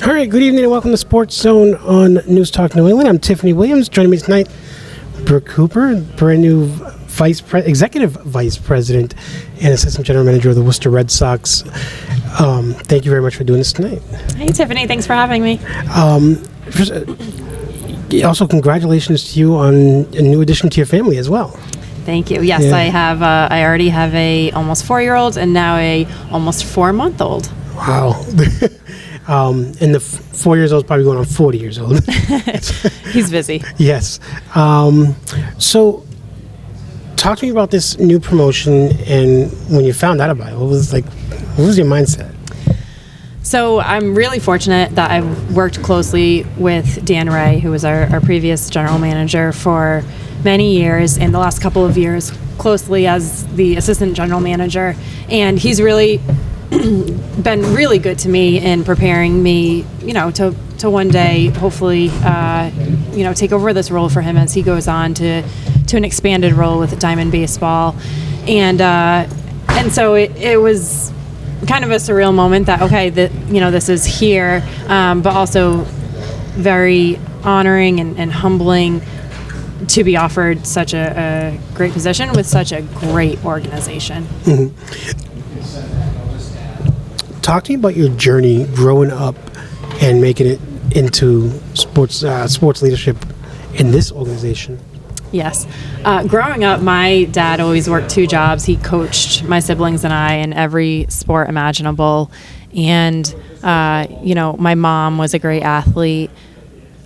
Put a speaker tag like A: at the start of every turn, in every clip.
A: All right, good evening and welcome to Sports Zone on News Talk New England. I'm Tiffany Williams. Joining me tonight, Brooke Cooper, brand new Executive Vice President and Assistant General Manager of the Worcester Red Sox. Thank you very much for doing this tonight.
B: Hey, Tiffany. Thanks for having me.
A: Also, congratulations to you on a new addition to your family as well.
B: Thank you. Yes, yeah. I already have a almost 4-year-old and now a almost 4-month-old.
A: Wow. And the 4 years old is probably going on 40 years old.
B: He's busy.
A: Yes. So talk to me about this new promotion and when you found out about it, what was your mindset?
B: So I'm really fortunate that I've worked closely with Dan Ray, who was our previous general manager for many years, and the last couple of years closely as the assistant general manager. And he's really been really good to me in preparing me, to one day hopefully, take over this role for him as he goes on to an expanded role with Diamond Baseball, and so it was kind of a surreal moment that this is here, but also very honoring and humbling to be offered such a great position with such a great organization.
A: Mm-hmm. Talk to me about your journey growing up and making it into sports leadership in this organization.
B: Yes. Growing up, my dad always worked 2 jobs. He coached my siblings and I in every sport imaginable. And, my mom was a great athlete.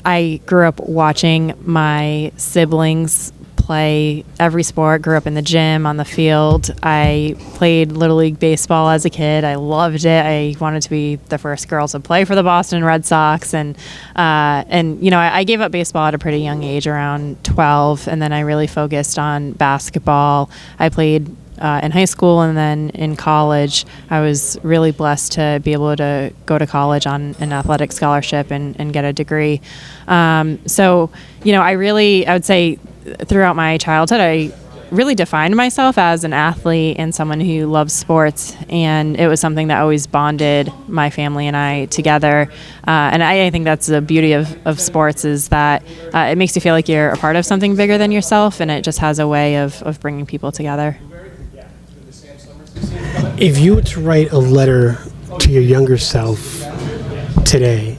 B: I grew up watching my siblings play every sport, grew up in the gym, on the field. I played Little League Baseball as a kid. I loved it. I wanted to be the first girl to play for the Boston Red Sox. And I gave up baseball at a pretty young age, around 12, and then I really focused on basketball. I played in high school, and then in college, I was really blessed to be able to go to college on an athletic scholarship and get a degree. I would say throughout my childhood, I really defined myself as an athlete and someone who loves sports, and it was something that always bonded my family and I together. And I think that's the beauty of sports, is that it makes you feel like you're a part of something bigger than yourself, and it just has a way of bringing people together.
A: If you were to write a letter to your younger self today,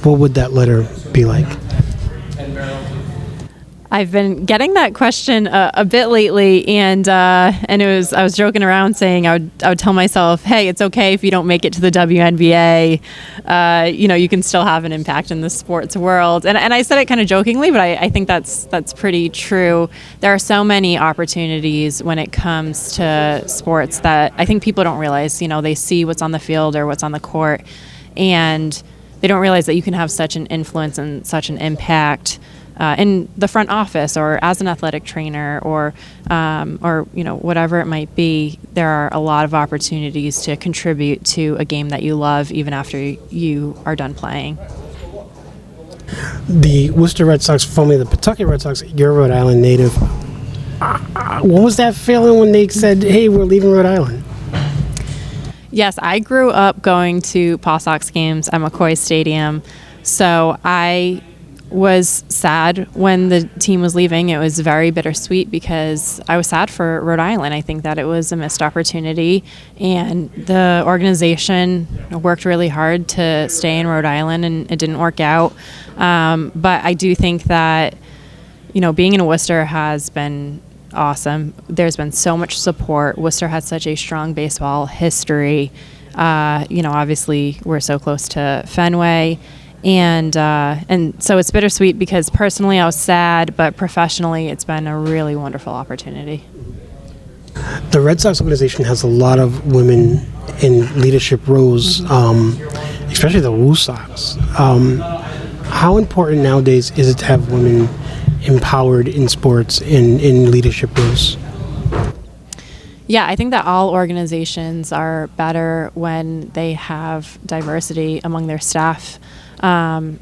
A: what would that letter be like?
B: I've been getting that question a bit lately, and I was joking around saying I would tell myself, hey, it's okay if you don't make it to the WNBA. You can still have an impact in the sports world. And I said it kind of jokingly, but I think that's pretty true. There are so many opportunities when it comes to sports that I think people don't realize. They see what's on the field or what's on the court, and they don't realize that you can have such an influence and such an impact in the front office, or as an athletic trainer, or whatever it might be. There are a lot of opportunities to contribute to a game that you love, even after you are done playing.
A: The Worcester Red Sox, formerly the Pawtucket Red Sox, you're a Rhode Island native. What was that feeling when they said, hey, we're leaving Rhode Island?
B: Yes, I grew up going to Paw Sox games at McCoy Stadium, so I was sad when the team was leaving. It was very bittersweet because I was sad for Rhode Island. I think that it was a missed opportunity, and the organization worked really hard to stay in Rhode Island, and it didn't work out. But I do think that, being in Worcester has been awesome. There's been so much support. Worcester has such a strong baseball history. Obviously we're so close to Fenway. And so it's bittersweet because personally I was sad, but professionally it's been a really wonderful opportunity.
A: The Red Sox organization has a lot of women in leadership roles, especially the Woo Sox. How important nowadays is it to have women empowered in sports in leadership roles?
B: Yeah, I think that all organizations are better when they have diversity among their staff. I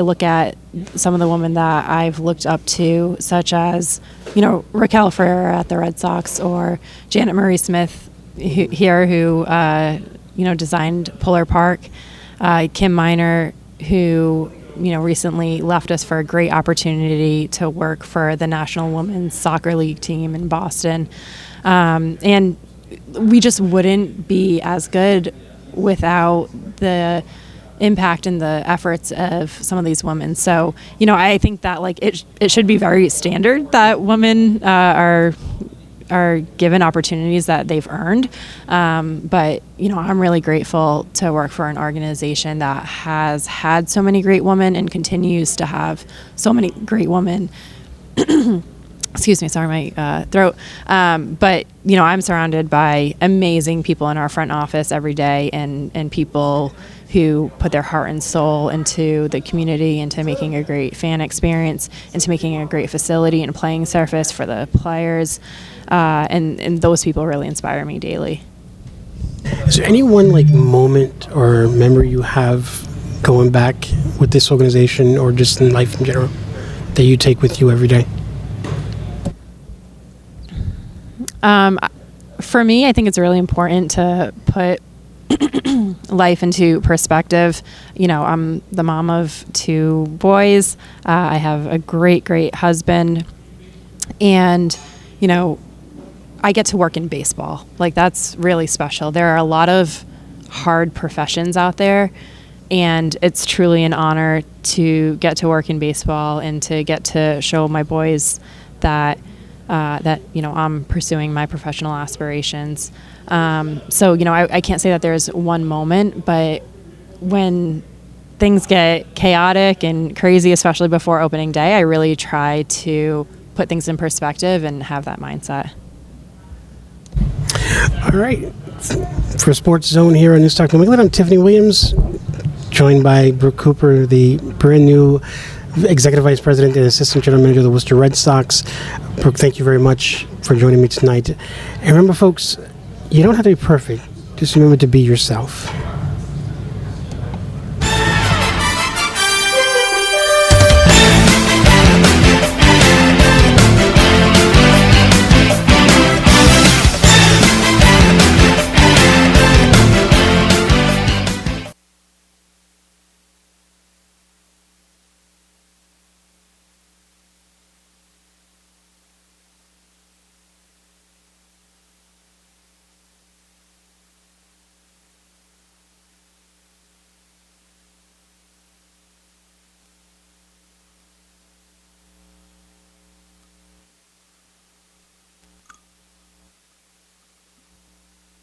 B: look at some of the women that I've looked up to, such as, Raquel Ferreira at the Red Sox, or Janet Marie Smith who designed Puller Park. Kim Miner, who recently left us for a great opportunity to work for the National Women's Soccer League team in Boston. And we just wouldn't be as good without the impact and the efforts of some of these women. So, I think that it should be very standard that women are given opportunities that they've earned. But, I'm really grateful to work for an organization that has had so many great women and continues to have so many great women. Excuse me, sorry, my throat. But, I'm surrounded by amazing people in our front office every day and people who put their heart and soul into the community, into making a great fan experience, into making a great facility and playing surface for the players. And those people really inspire me daily.
A: Is there any one moment or memory you have going back with this organization or just in life in general that you take with you every day?
B: For me, I think it's really important to put life into perspective. I'm the mom of 2 boys. I have a great, great husband. And, I get to work in baseball. That's really special. There are a lot of hard professions out there. And it's truly an honor to get to work in baseball and to get to show my boys that I'm pursuing my professional aspirations. So I can't say that there's one moment, but when things get chaotic and crazy, especially before opening day, I really try to put things in perspective and have that mindset.
A: All right. For Sports Zone here on News Talk New England, I'm Tiffany Williams, joined by Brooke Cooper, the brand new Executive Vice President and Assistant General Manager of the Worcester Red Sox. Brooke, thank you very much for joining me tonight. And remember, folks, you don't have to be perfect. Just remember to be yourself.